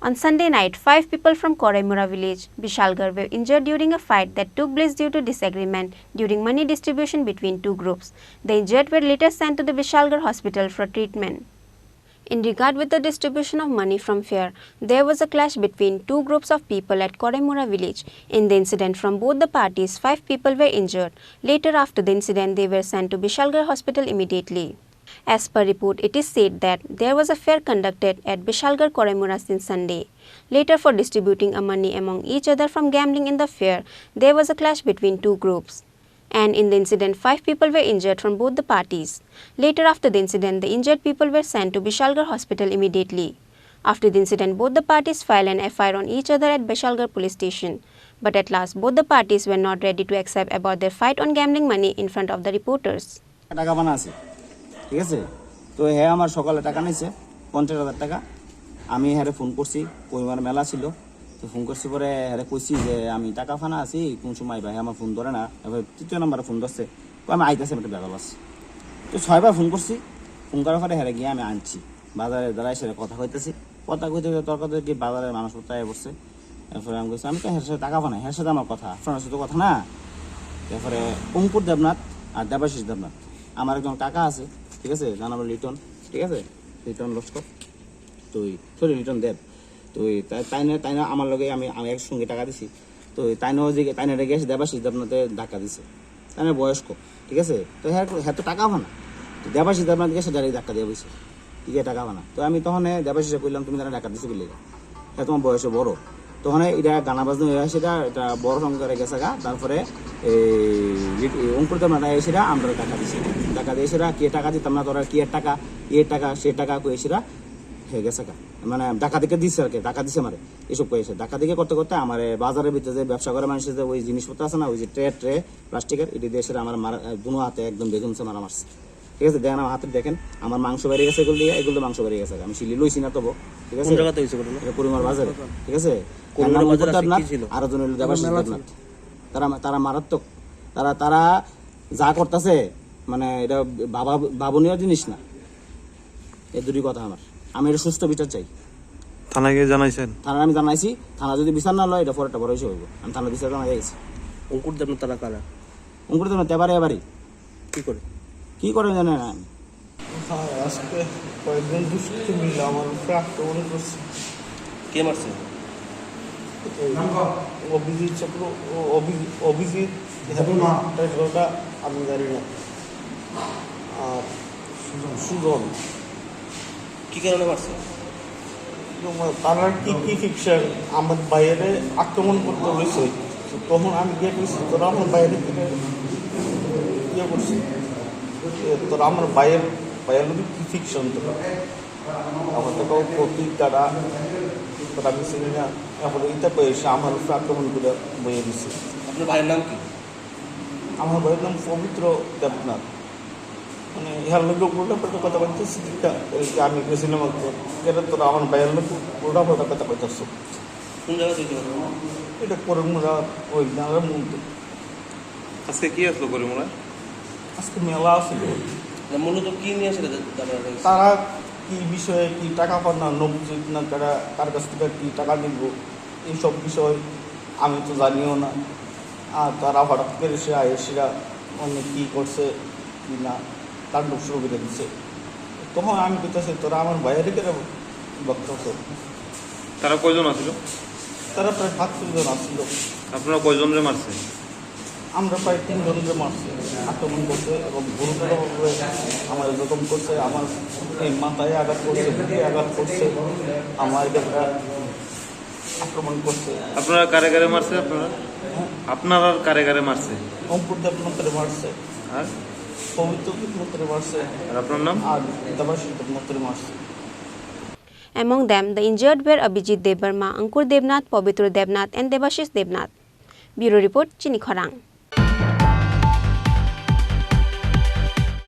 On Sunday night, 5 people from Khorang village, Bishalgarh, were injured during a fight that took place due to disagreement during money distribution between two groups. The injured were later sent to the Bishalgarh hospital for treatment. In regard with the distribution of money from fair, there was a clash between two groups of people at Khorang village. In the incident, from both the parties, 5 people were injured. Later, after the incident, they were sent to Bishalgarh hospital immediately. As per report, it is said that there was a fair conducted at Bishalgarh Khorang since Sunday. Later, for distributing a money among each other from gambling in the fair, there was a clash between two groups. And in the incident, 5 people were injured from both the parties. Later, after the incident, the injured people were sent to Bishalgarh hospital immediately. After the incident, both the parties filed an FIR on each other at Bishalgarh police station. But at last, both the parties were not ready to accept about their fight on gambling money in front of the reporters. ঠিক আছে তো হ্যাঁ আমার সকালে টাকা নিছে 50,000 টাকা আমি হ্যাঁ ফোন করছি কইমার মেলা ছিল তো ফোন করছি পরে হ্যাঁ কইছি যে আমি টাকা ফানা আছি কোন সময় ভাই আমার ফোন ধরে না এবার তৃতীয় নাম্বারে ফোন ধরছে কই আমি আইতাছি একটা ব্যাপার আছে তো 6 বার ফোন করছি ফোন করার পরে হ্যাঁ গিয়ে আমি আনছি বাজারে দাঁড়ায় সেটা কথা কইতেছি কথা কইতে তর্ক কি বাজারের মানুষ কোথায় বসছে এরপরে আমি কইছি আমি তো হ্যাঁ টাকা ফানা হ্যাঁ সাথে আমার কথা আপনার সাথে কথা না এরপরে অঙ্কুর দেবনাথ আর দেবাশিস দেবনাথ আমার একজন টাকা আছে ঠিক আছে জানা বলে লিটন ঠিক আছে লিটন লস্কর তুই সরি লিটন দেব তুই তাই না আমার লগে আমি একসঙ্গে টাকা দিছি তো তাইনারে গেছে দেবাশিস দেবনাথে ধাক্কা দিছে তাইনার বয়স্ক ঠিক আছে তো হ্যাঁ তো টাকা ভানা তো দেবাশিস দেবনাথ গেছে ডাইরেক্ট ধাক্কা দিয়ে বসে ঠিক আছে টাকা ভানা তো আমি তখন দেবাশিসে কইলাম তুমি তারা টাকা দিছো বলে হ্যাঁ তোমার বয়সে বড় তখন এটা গানা বাজনা হয়ে সেটা এটা বড় সংখ্যারে গেছে গা তারপরে অঙ্কুর দেবনাথ এসেরা আমরা টাকা দিয়ে এসেরা কে টাকা দিতাম না তোরা কি টাকা সে টাকা কই এসেরা হয়ে গেছে গা মানে টাকা দিকে দিচ্ছে আর কি টাকা দিছে মারে এসব কয়েছে টাকা দিকে করতে করতে আমার বাজারের ভিতরে যে ব্যবসা করে মানুষের যে ওই জিনিসপত্র আছে না ওই যে ট্রে প্লাস্টিকের এটি দিয়ে এসে আমার দুনো হাতে একদম বেগুনছে মারা মারছে ঠিক আছে দেখেন আমার হাতে দেখেন আমার মাংস বেরিয়ে গেছে এগুলো মাংস বেরিয়ে গেছে আমি শিলি লইছি না তবু ঠিক আছে পরিমার বাজারে ঠিক আছে আরো জন হইল দেবাশিস দেবনাথ তারা মারাত্মক তারা যা করতেছে মানে এটা ভাবনীয় জিনিস না এই দুটি কথা আমি এটা সুস্থ বিচার চাই থানাকে জানাইছেন থানা আমি জানাইছি থানা যদি বিচার না লয় এটা পরে একটা বড় ইস্যু হইব আমি থানা বিচার জানাই গেছি অঙ্কুর দেবনাথ তারা কারা অঙ্কুর দেবনাথ এবারই কি করে জানে না আজকে কয়েকজন দুষ্কৃতী মিলে আমার উপরে আক্রমণ করছে কে মারছে অভিজিৎ চক্র অভিজিৎ আমি জানি না আর সুজন কি কারণে মারছে তারা কি ফিকশন আমার বাইরে আক্রমণ করতে হয়েছে তখন আমি গিয়ে করছি তোরা আমার বাইরে থেকে ইয়ে করছি তোরা আমার বাইরের কি ফিকশন তোরা আমার তো প্রতি তারা আমি চিনি না এখন এটা পেয়েছে আমার উপরে আক্রমণ করে বইয়ে দিচ্ছে আপনার ভাইয়ের নাম কি আমার ভাইয়ের নাম পবিত্র দেবনাথ মানে ইহার লোক উল্টা পাল্টা কথা বলতেছি আমি গেছিলাম এটা তোরা আমার ভাইয়ের লোক উল্টা পাল্টা কথা বলতেছ কোন জায়গায় এটা করিমুরা ওই জায়গার মধ্যে আজকে কি আসলো করিমুরা আজকে মেলা আসলো মূলত কি নিয়ে আসলে তারা কি বিষয়ে কি টাকা পান না নবজিৎ না তারা কার কাছ থেকে কি টাকা নিব এইসব বিষয় আমি তো জানিও না আর তারা হঠাৎ করে এসেরা অনেক কী করছে কি না তার লোক শুরু করে দিচ্ছে তখন আমি বলতেছি তোরা আমার বাইরে কেন বক্তব্য তারা কয়জন আসছিল তারা প্রায় 7 জন আসছিল আপনারা কয়জনরে মারছে আমরা প্রায় 3 জনকে মারছি আক্রমণ করছে এবং গুরুতরভাবে আমার এরকম করছে আমার এই মাথায় আঘাত করছে বুকে আঘাত করছে আমার এটা আক্রমণ করছে আপনারা কারে মারছে আপনারা কারে মারছে অঙ্কুর দেবনাথের মারছে আর পবিত্র দেবনাথের মারছে আর আপনার নাম আর দেবাশিস দেবনাথের মারছে Among them, the injured were Abhijit Debarma, Ankur Devnath, Pavitra Devnath and Devashish Devnath. Bureau Report, Chini Khorang.